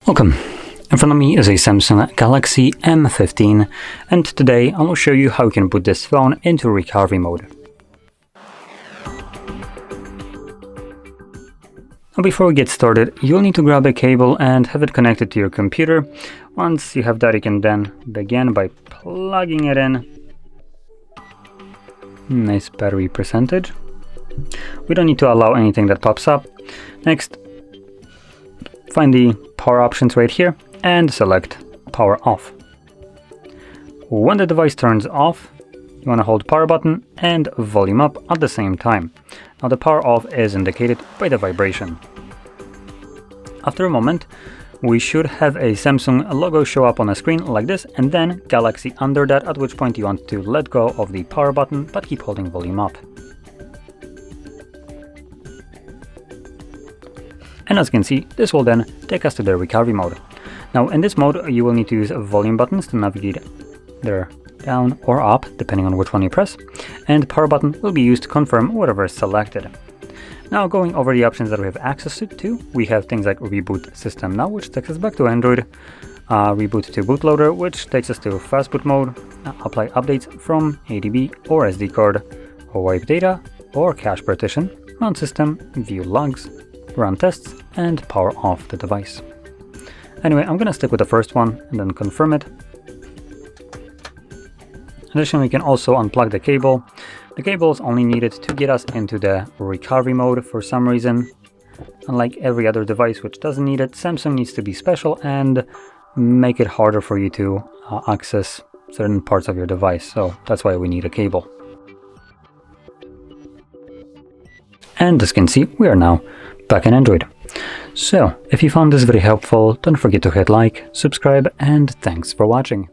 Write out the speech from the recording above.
Welcome. In front of me is a Samsung Galaxy M15, and today I will show you how you can put this phone into recovery mode. Now before we get started, you'll need to grab a cable and have it connected to your computer. Once you have that, you can then begin by plugging it in. Nice battery percentage. We don't need to allow anything that pops up. Next, find the power options right here and select power off. When the device turns off, you want to hold power button and volume up at the same time. Now the power off is indicated by the vibration. After a moment, we should have a Samsung logo show up on the screen like this, and then Galaxy under that, at which point you want to let go of the power button but keep holding volume up. And as you can see, this will then take us to the recovery mode. Now in this mode, you will need to use volume buttons to navigate there down or up, depending on which one you press, and power button will be used to confirm whatever is selected. Now going over the options that we have access to, we have things like Reboot System Now, which takes us back to Android, Reboot to Bootloader, which takes us to Fast Boot Mode, Apply Updates from ADB or SD card, or Wipe Data or Cache Partition, Mount System, View Logs, Run Tests, and power off the device. Anyway, I'm gonna stick with the first one and then confirm it. Additionally, we can also unplug the cable. The cable is only needed to get us into the recovery mode for some reason. Unlike every other device which doesn't need it, Samsung needs to be special and make it harder for you to access certain parts of your device, so that's why we need a cable. And as you can see, we are now back in Android. So, if you found this video helpful, don't forget to hit like, subscribe, and thanks for watching.